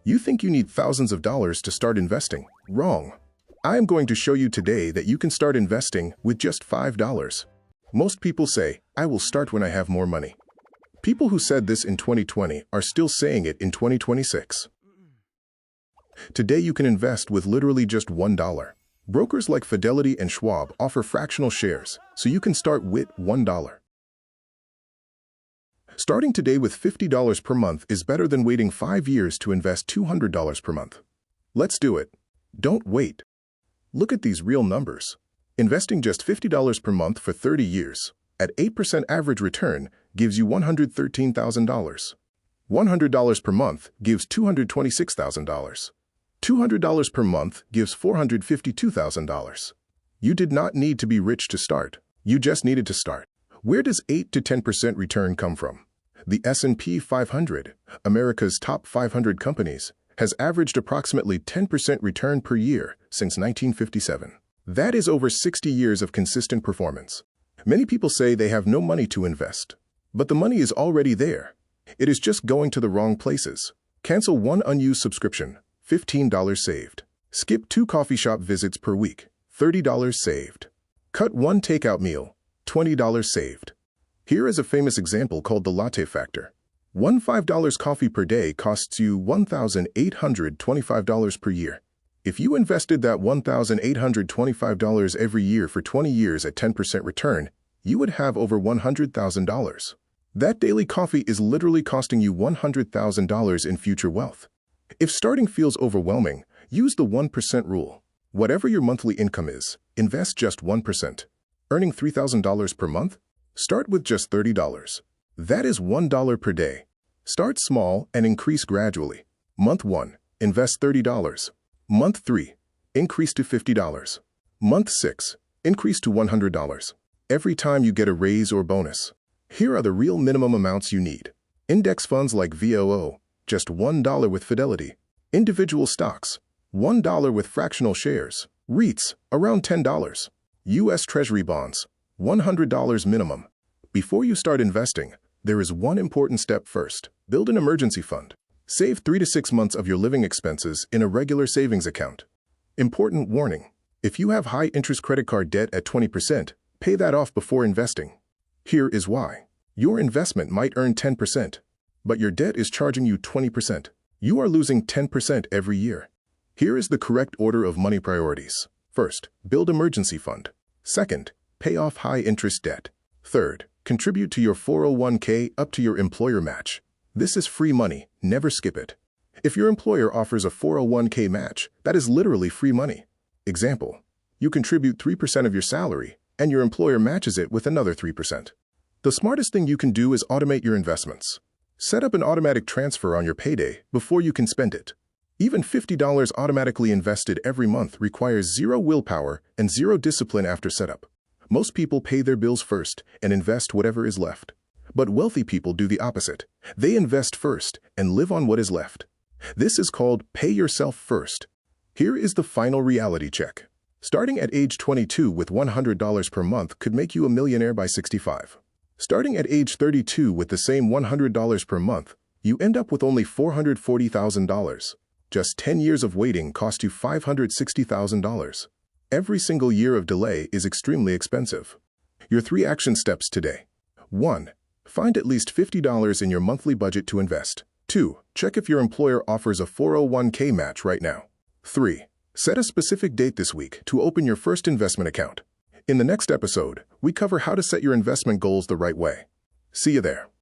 You think you need thousands of dollars to start investing? Wrong. I am going to show you today that you can start investing with just $5. Most people say, I will start when I have more money. People who said this in 2020 are still saying it in 2026. Today you can invest with literally just $1. Brokers like Fidelity and Schwab offer fractional shares, so you can start with $1. Starting today with $50 per month is better than waiting 5 years to invest $200 per month. Let's do it. Don't wait. Look at these real numbers. Investing just $50 per month for 30 years, at 8% average return, gives you $113,000. $100 per month gives $226,000. $200 per month gives $452,000. You did not need to be rich to start. You just needed to start. Where does 8 to 10% return come from? The S&P 500, America's top 500 companies, has averaged approximately 10% return per year since 1957. That is over 60 years of consistent performance. Many people say they have no money to invest, but the money is already there. It is just going to the wrong places. Cancel one unused subscription, $15 saved. Skip 2 coffee shop visits per week, $30 saved. Cut 1 takeout meal, $20 saved. Here is a famous example called the Latte Factor. One $5 coffee per day costs you $1,825 per year. If you invested that $1,825 every year for 20 years at 10% return, you would have over $100,000. That daily coffee is literally costing you $100,000 in future wealth. If starting feels overwhelming, use the 1% rule. Whatever your monthly income is, invest just 1%. Earning $3,000 per month? Start with just $30. That is $1 per day. Start small and increase gradually. Month 1, invest $30. Month 3, increase to $50. Month 6, increase to $100. Every time you get a raise or bonus. Here are the real minimum amounts you need. Index funds like VOO, just $1 with Fidelity. Individual stocks, $1 with fractional shares. REITs, around $10. U.S. Treasury bonds, $100 minimum. Before you start investing, there is one important step first. Build an emergency fund. Save 3 to 6 months of your living expenses in a regular savings account. Important warning. If you have high-interest credit card debt at 20%, pay that off before investing. Here is why. Your investment might earn 10%, but your debt is charging you 20%. You are losing 10% every year. Here is the correct order of money priorities. First, build emergency fund. Second, pay off high-interest debt. Third, contribute to your 401k up to your employer match. This is free money, never skip it. If your employer offers a 401k match, that is literally free money. Example, you contribute 3% of your salary, and your employer matches it with another 3%. The smartest thing you can do is automate your investments. Set up an automatic transfer on your payday before you can spend it. Even $50 automatically invested every month requires zero willpower and zero discipline after setup. Most people pay their bills first and invest whatever is left. But wealthy people do the opposite. They invest first and live on what is left. This is called pay yourself first. Here is the final reality check. Starting at age 22 with $100 per month could make you a millionaire by 65. Starting at age 32 with the same $100 per month, you end up with only $440,000. Just 10 years of waiting cost you $560,000. Every single year of delay is extremely expensive. Your 3 action steps today. 1. Find at least $50 in your monthly budget to invest. 2. Check if your employer offers a 401k match right now. 3. Set a specific date this week to open your first investment account. In the next episode, we cover how to set your investment goals the right way. See you there.